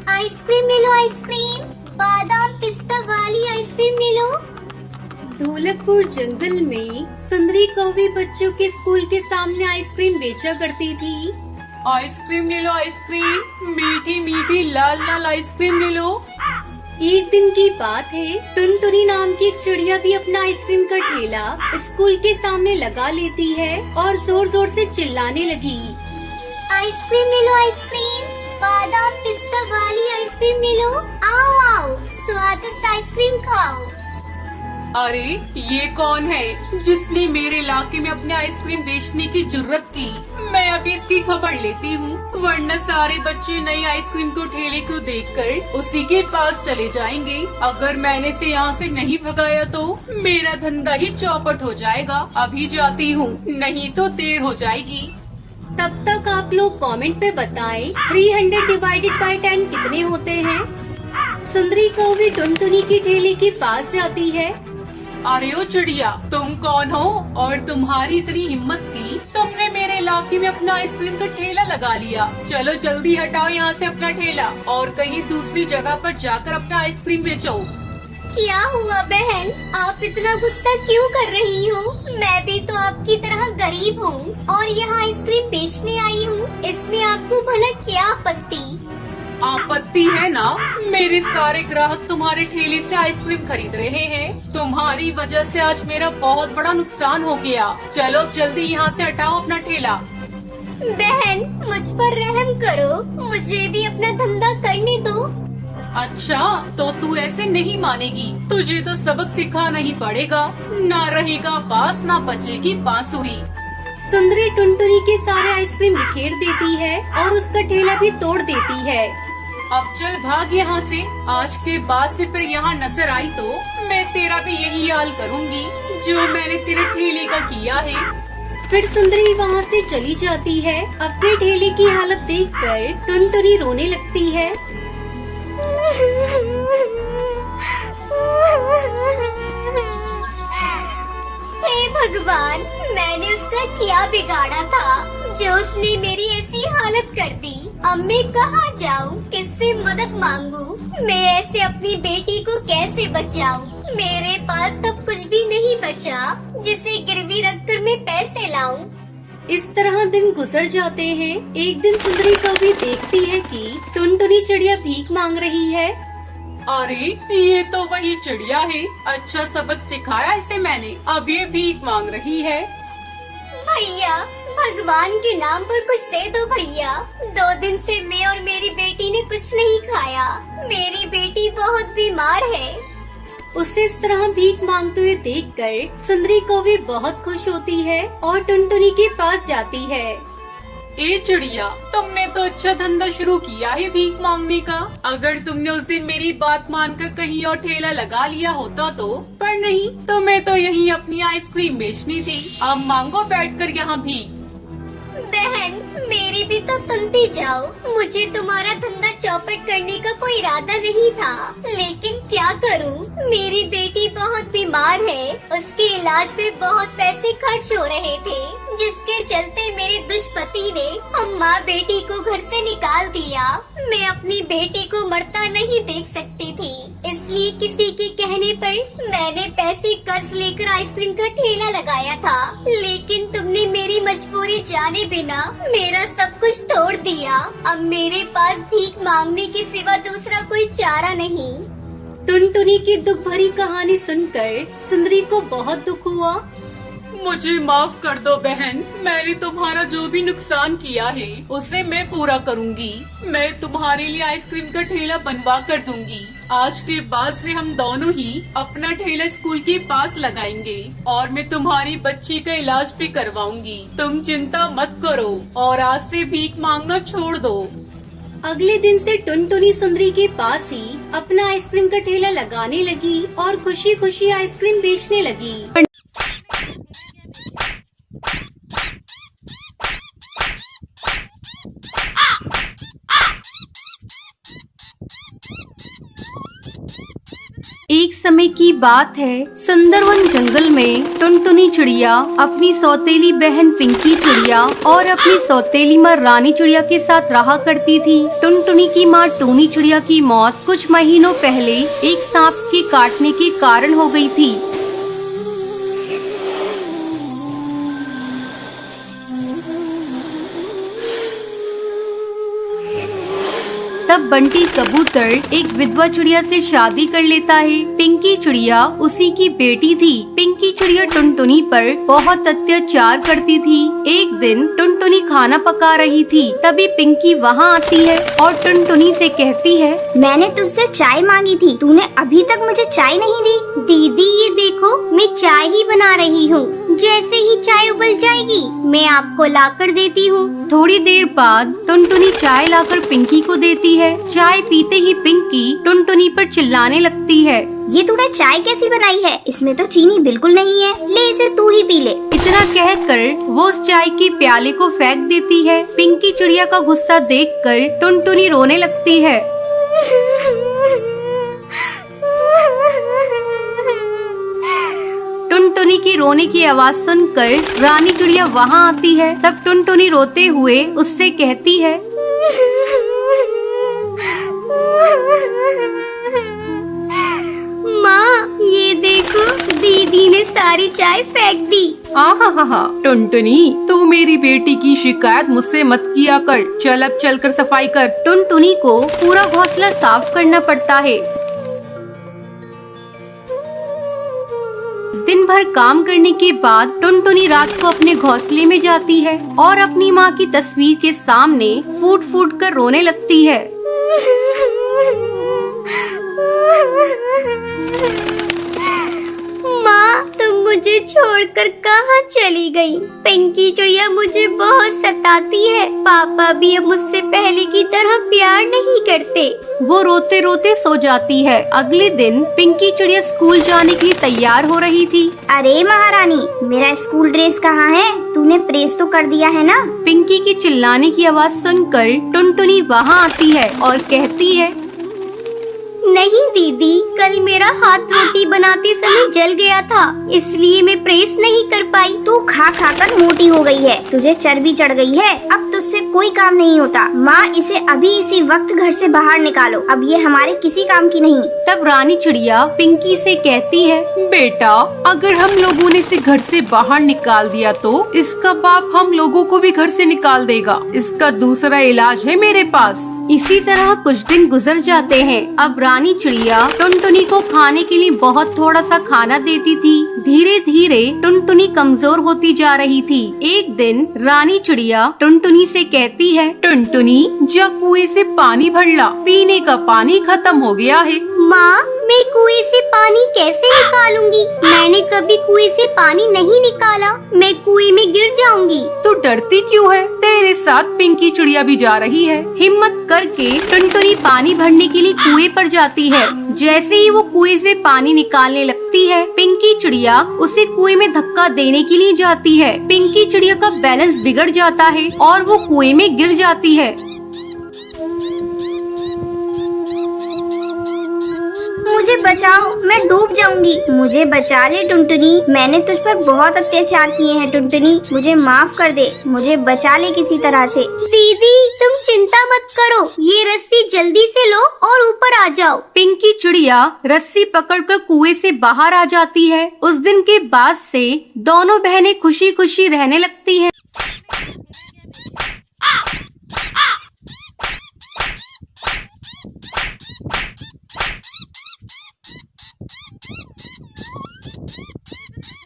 Ice cream ले लो, ice cream बादाम पिस्ता वाली आइसक्रीम ले लो। ढोलकपुर जंगल में सुंदरी कौवी बच्चों के स्कूल के सामने आइसक्रीम बेचा करती थी। आइसक्रीम ले लो, आइसक्रीम मीठी मीठी लाल लाल आइसक्रीम ले लो। एक दिन की बात है, टुनटुनी नाम की एक चिड़िया भी अपना आइसक्रीम का ठेला स्कूल के सामने लगा लेती है और जोर जोर से चिल्लाने लगी। आइसक्रीम ले लो, आइसक्रीम बादाम पिस्ता वाली आइसक्रीम ले लो। आओ आओ, स्वादिष्ट आइसक्रीम खाओ। अरे ये कौन है जिसने मेरे इलाके में अपने आइसक्रीम बेचने की जुर्रत की? मैं अभी इसकी खबर लेती हूँ, वरना सारे बच्चे नई आइसक्रीम को ठेले को देखकर उसी के पास चले जाएंगे। अगर मैंने इसे यहाँ से नहीं भगाया तो मेरा धंधा ही चौपट हो जाएगा। अभी जाती हूँ, नहीं तो देर हो जाएगी। तब तक आप लोग कमेंट पे बताएं 300 डिवाइडेड बाय 10 कितने होते हैं। सुंदरी कौवी टुनटुनी की ठेले के पास जाती है। अरे ओ चिड़िया, तुम कौन हो और तुम्हारी इतनी हिम्मत की तुमने मेरे इलाके में अपना आइसक्रीम का ठेला लगा लिया? चलो जल्दी हटाओ यहाँ से अपना ठेला और कहीं दूसरी जगह पर जाकर अपना आइसक्रीम बेचो। क्या हुआ बहन, आप इतना गुस्सा क्यों कर रही हो? मैं भी तो आपकी तरह गरीब हूँ और यहाँ आइसक्रीम बेचने आई हूँ। इसमें आपको भला क्या आपत्ति? आपत्ति है ना, मेरे सारे ग्राहक तुम्हारे ठेले से आइसक्रीम खरीद रहे हैं। तुम्हारी वजह से आज मेरा बहुत बड़ा नुकसान हो गया। चलो जल्दी यहाँ से हटाओ अपना ठेला। बहन मुझ पर रहम करो, मुझे भी अपना धंधा करने दो। अच्छा तो तू ऐसे नहीं मानेगी, तुझे तो सबक सिखाना ही पड़ेगा। ना रहेगा बांस ना बचेगी बांसुरी। सुंदरी टुनटुनी के सारे आइसक्रीम बिखेर देती है और उसका ठेला भी तोड़ देती है। अब चल भाग यहाँ से, आज के बाद से फिर यहाँ नजर आई तो मैं तेरा भी यही हाल करूँगी जो मैंने तेरे ठेले का किया है। फिर सुंदरी वहाँ से चली जाती है। अपने ठेले की हालत देखकर टुनटुनी रोने लगती है। हे भगवान, मैंने उसका क्या बिगाड़ा था जो उसने मेरी ऐसी हालत कर दी। अब मैं कहाँ जाऊँ, किससे मदद मांगू? मैं ऐसे अपनी बेटी को कैसे बचाऊँ? मेरे पास तब कुछ भी नहीं बचा जिसे गिरवी रखकर मैं पैसे लाऊं। इस तरह दिन गुजर जाते हैं। एक दिन सुंदरी कौवी देखती है कि टुनटुनी चिड़िया भीख मांग रही है। अरे ये तो वही चिड़िया है, अच्छा सबक सिखाया इसे मैंने, अब ये भीख मांग रही है। भैया भगवान के नाम पर कुछ दे दो भैया, 2 दिन से मैं और मेरी बेटी ने कुछ नहीं खाया। मेरी बेटी बहुत बीमार है। उसे इस तरह भीख मांगते हुए देखकर सुंदरी कौवी बहुत खुश होती है और टुनटुनी के पास जाती है। ए चिड़िया, तुमने तो अच्छा धंधा शुरू किया है भीख मांगने का। अगर तुमने उस दिन मेरी बात मानकर कहीं और ठेला लगा लिया होता तो, पर नहीं, तुम्हें तो यहीं अपनी आइसक्रीम बेचनी थी। अब मांगो बैठकर यहाँ भीख। बहन मेरी भी तो सुनती जाओ, मुझे तुम्हारा धंधा चौपट करने का कोई इरादा नहीं था, लेकिन क्या करूं, मेरी बेटी बहुत बीमार है। उसके इलाज में बहुत पैसे खर्च हो रहे थे, जिसके चलते मेरे दुष्पति ने हम माँ बेटी को घर से निकाल दिया। मैं अपनी बेटी को मरता नहीं देख सकती थी, इसलिए किसी के कहने पर मैंने पैसे कर्ज लेकर आइसक्रीम का ठेला लगाया था। लेकिन तुमने मेरी मजबूरी जाने बिना मेरा सब कुछ तोड़ दिया। अब मेरे पास भीख मांगने के सिवा दूसरा कोई चारा नहीं। टुनटुनी की दुख भरी कहानी सुनकर सुंदरी को बहुत दुख हुआ। मुझे माफ कर दो बहन, मैंने तुम्हारा जो भी नुकसान किया है उसे मैं पूरा करूंगी। मैं तुम्हारे लिए आइसक्रीम का ठेला बनवा कर दूंगी। आज के बाद से हम दोनों ही अपना ठेला स्कूल के पास लगाएंगे और मैं तुम्हारी बच्ची का इलाज भी करवाऊंगी। तुम चिंता मत करो और आज से भीख मांगना छोड़ दो। अगले दिन से टुनटुनी सुंदरी के पास ही अपना आइसक्रीम का ठेला लगाने लगी और खुशी खुशी आइसक्रीम बेचने लगी। एक समय की बात है, सुंदरवन जंगल में टुनटुनी चिड़िया अपनी सौतेली बहन पिंकी चिड़िया और अपनी सौतेली माँ रानी चिड़िया के साथ रहा करती थी। टुनटुनी की माँ टूनी चिड़िया की मौत कुछ महीनों पहले एक सांप के काटने के कारण हो गई थी। तब बंटी कबूतर एक विधवा चिड़िया से शादी कर लेता है। पिंकी चिड़िया उसी की बेटी थी। पिंकी चिड़िया टुनटुनी पर बहुत अत्याचार करती थी। एक दिन टुनटुनी खाना पका रही थी, तभी पिंकी वहाँ आती है और टुनटुनी से कहती है, मैंने तुझसे चाय मांगी थी, तूने अभी तक मुझे चाय नहीं दी। दीदी ये देखो, मैं चाय ही बना रही हूँ, जैसे ही चाय उबल जाएगी मैं आपको लाकर देती हूँ। थोड़ी देर बाद टुनटुनी चाय लाकर पिंकी को देती है। चाय पीते ही पिंकी टुनटुनी पर चिल्लाने लगती है, ये तूने चाय कैसी बनाई है? इसमें तो चीनी बिल्कुल नहीं है, ले इसे तू ही पी ले। इतना कहकर वो उस चाय के प्याले को फेंक देती है। पिंकी चिड़िया का गुस्सा देखकर टुनटुनी रोने लगती है। टुनटुनी की रोने की आवाज सुनकर रानी चिड़िया वहाँ आती है। तब टुनटुनी रोते हुए उससे कहती है, माँ ये देखो, दीदी ने सारी चाय फेंक दी। आहा, टुनटुनी तू मेरी बेटी की शिकायत मुझसे मत किया कर। चल अब चल कर सफाई कर। टुनटुनी को पूरा घोंसला साफ करना पड़ता है। दिन भर काम करने के बाद टुनटुनी रात को अपने घोंसले में जाती है और अपनी माँ की तस्वीर के सामने फूट फूट कर रोने लगती है। माँ तुम मुझे छोड़कर कहाँ चली गई? पिंकी चिड़िया मुझे बहुत सताती है। पापा भी अब मुझसे पहले की तरह प्यार नहीं करते। वो रोते रोते सो जाती है। अगले दिन पिंकी चिड़िया स्कूल जाने के लिए तैयार हो रही थी। अरे महारानी, मेरा स्कूल ड्रेस कहाँ है? तूने प्रेस तो कर दिया है ना? पिंकी की चिल्लाने की आवाज सुनकर टुनटुनी वहाँ आती है और कहती है, नहीं दीदी, कल मेरा हाथ रोटी बनाते समय जल गया था, इसलिए मैं प्रेस नहीं कर पाई। तू खा खा कर मोटी हो गई है, तुझे चर्बी चढ़ गई है, अब तुझसे कोई काम नहीं होता। माँ इसे अभी इसी वक्त घर से बाहर निकालो, अब ये हमारे किसी काम की नहीं। तब रानी चिड़िया पिंकी से कहती है, बेटा अगर हम लोगों ने इसे घर से बाहर निकाल दिया तो इसका बाप हम लोगों को भी घर से निकाल देगा। इसका दूसरा इलाज है मेरे पास। इसी तरह कुछ दिन गुजर जाते हैं। अब रानी चिड़िया टुनटुनी को खाने के लिए बहुत थोड़ा सा खाना देती थी। धीरे धीरे टुनटुनी कमजोर होती जा रही थी। एक दिन रानी चिड़िया टुनटुनी से कहती है, टुनटुनी जा कुएं से पानी भर ला, पीने का पानी खत्म हो गया है। माँ मैं कुएं से पानी कैसे निकालूंगी? मैंने कभी कुएं से पानी नहीं निकाला, मैं कुएं में गिर जाऊंगी। तू डरती क्यों है? तेरे साथ पिंकी चिड़िया भी जा रही है। हिम्मत करके टुनटुनी पानी भरने के लिए कुएं पर जाती है। जैसे ही वो कुएं से पानी निकालने लगती है, पिंकी चिड़िया उसे कुएं में धक्का देने के लिए जाती है। पिंकी चिड़िया का बैलेंस बिगड़ जाता है और वो कुएं में गिर जाती है। मुझे बचाओ, मैं डूब जाऊंगी। मुझे बचा ले टुनटुनी, मैंने तुझ पर बहुत अत्याचार किए हैं टुनटुनी, मुझे माफ कर दे, मुझे बचा ले किसी तरह से। दीदी तुम चिंता मत करो, ये रस्सी जल्दी से लो और ऊपर आ जाओ। पिंकी चिड़िया रस्सी पकड़कर कुएं से बाहर आ जाती है। उस दिन के बाद से दोनों बहनें खुशी खुशी रहने लगती हैं।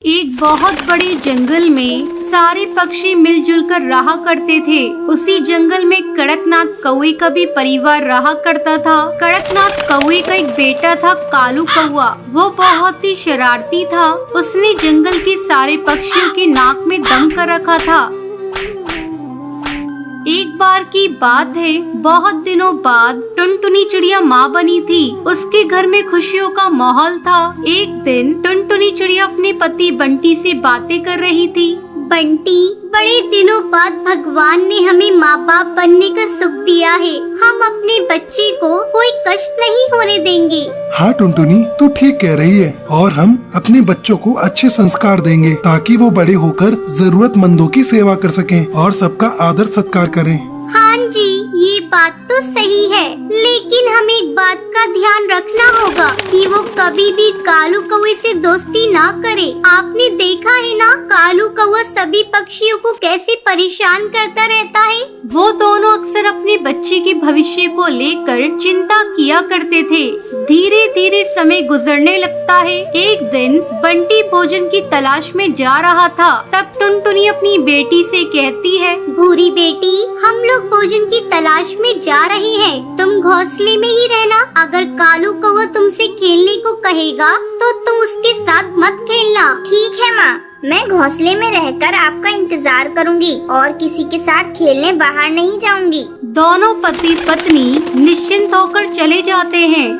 एक बहुत बड़े जंगल में सारे पक्षी मिलजुल कर रहा करते थे। उसी जंगल में कड़कनाथ कौवे का भी परिवार रहा करता था। कड़कनाथ कौवे का एक बेटा था कालू कौवा। वो बहुत ही शरारती था। उसने जंगल के सारे पक्षियों के नाक में दम कर रखा था। एक बार की बात है, बहुत दिनों बाद टुनटुनी चिड़िया माँ बनी थी। उसके घर में खुशियों का माहौल था। एक दिन टुनटुनी चिड़िया अपने पति बंटी से बातें कर रही थी। बंटी, बड़े दिनों बाद भगवान ने हमें माँ बाप बनने का सुख दिया है। हम अपने बच्चे को कोई कष्ट नहीं होने देंगे। हाँ टुनटुनी, तू ठीक कह रही है। और हम अपने बच्चों को अच्छे संस्कार देंगे ताकि वो बड़े होकर जरूरतमंदों की सेवा कर सकें और सबका आदर सत्कार करें। हाँ जी, ये बात तो सही है, लेकिन हमें एक बात का ध्यान रखना होगा कि वो कभी भी कालू कौवे से दोस्ती ना करे। आपने देखा है ना, कालू कौवा सभी पक्षियों को कैसे परेशान करता रहता है। वो दोनों अक्सर अपने बच्चे के भविष्य को लेकर चिंता किया करते थे। धीरे धीरे समय गुजरने लगता है। एक दिन बंटी भोजन की तलाश में जा रहा था। तब टुनटुनी अपनी बेटी से कहती है, भूरी बेटी, हम लोग भोजन की तलाश में जा रहे हैं, तुम घोंसले में ही रहना। अगर कालू कौवा तुमसे खेलने को कहेगा तो तुम उसके साथ मत खेलना। ठीक है माँ, मैं घोंसले में रहकर आपका इंतजार करूंगी और किसी के साथ खेलने बाहर नहीं जाऊंगी। दोनों पति पत्नी निश्चिंत होकर चले जाते हैं।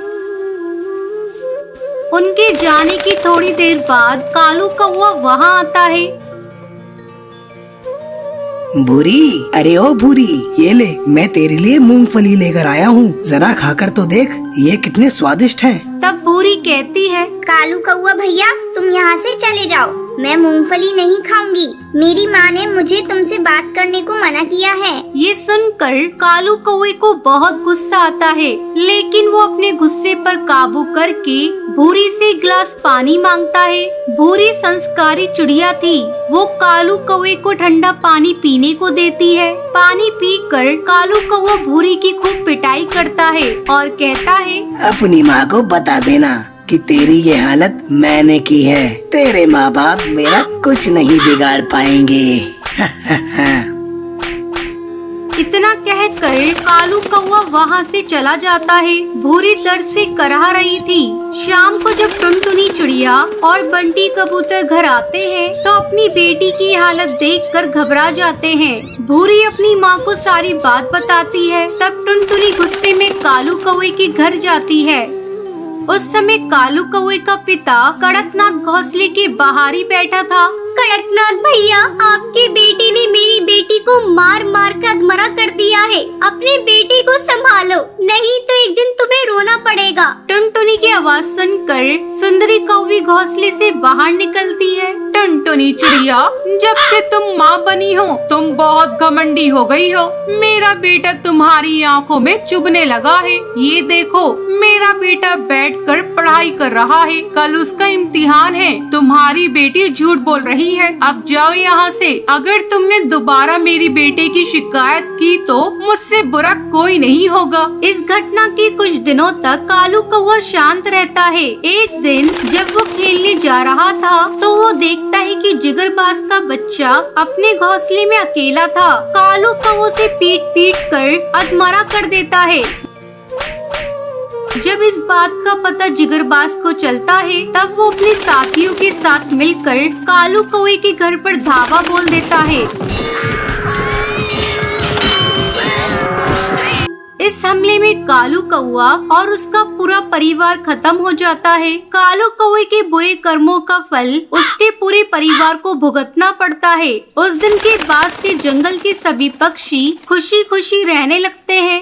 उनके जाने की थोड़ी देर बाद कालू कौवा वहाँ आता है। भूरी, अरे ओ भूरी, ये ले, मैं तेरे लिए मूंगफली लेकर आया हूँ, जरा खाकर तो देख, ये कितने स्वादिष्ट हैं। तब भूरी कहती है, कालू कौवा भैया, तुम यहाँ से चले जाओ, मैं मूंगफली नहीं खाऊंगी। मेरी माँ ने मुझे तुमसे बात करने को मना किया है। ये सुनकर कालू कौवे को बहुत गुस्सा आता है, लेकिन वो अपने गुस्से पर काबू करके भूरी से गिलास पानी मांगता है। भूरी संस्कारी चिड़िया थी, वो कालू कौवे को ठंडा पानी पीने को देती है। पानी पीकर कालू कौवा भूरी की खूब पिटाई करता है और कहता है, अपनी माँ को बता देना कि तेरी ये हालत मैंने की है। तेरे माँ बाप मेरा कुछ नहीं बिगाड़ पाएंगे। इतना कहकर कालू कौवा वहाँ से चला जाता है। भूरी दर्द से कराह रही थी। शाम को जब टुनटुनी चिड़िया और बंटी कबूतर घर आते हैं तो अपनी बेटी की हालत देखकर घबरा जाते हैं। भूरी अपनी माँ को सारी बात बताती है। तब टुनटुनी गुस्से में कालू कौवे के घर जाती है। उस समय कालू कौवे का पिता कड़कनाथ घोंसले के बाहर ही बैठा था। कड़कनाथ भैया, आपकी बेटी ने मेरी बेटी को मार मार कर अधमरा कर दिया है। अपनी बेटी को संभालो, नहीं तो एक दिन तुम्हें रोना पड़ेगा। टुनटुनी की आवाज सुनकर सुंदरी कौवी घोंसले से बाहर निकलती है। टुनटुनी चिड़िया, जब से तुम माँ बनी हो तुम बहुत घमंडी हो गई हो। मेरा बेटा तुम्हारी आंखों में चुभने लगा है। ये देखो, मेरा बेटा बैठकर पढ़ाई कर रहा है, कल उसका इम्तिहान है। तुम्हारी बेटी झूठ बोल रही है। अब जाओ यहाँ से। अगर तुमने दोबारा मेरी बेटे की शिकायत की तो मुझसे बुरा कोई नहीं होगा। इस घटना के कुछ दिनों तक कालू कौवा शांत रहता है। एक दिन जब वो खेलने जा रहा था तो वो देखता है कि जिगरबाज का बच्चा अपने घोंसले में अकेला था। कालू कौवे से पीट पीट कर अधमरा कर देता है। जब इस बात का पता जिगरबाज को चलता है तब वो अपने साथियों के साथ मिलकर कालू कौवे के घर पर धावा बोल देता है। इस हमले में कालू कौवा और उसका पूरा परिवार खत्म हो जाता है। कालू कौवे के बुरे कर्मों का फल उसके पूरे परिवार को भुगतना पड़ता है। उस दिन के बाद से जंगल के सभी पक्षी खुशी खुशी रहने लगते हैं।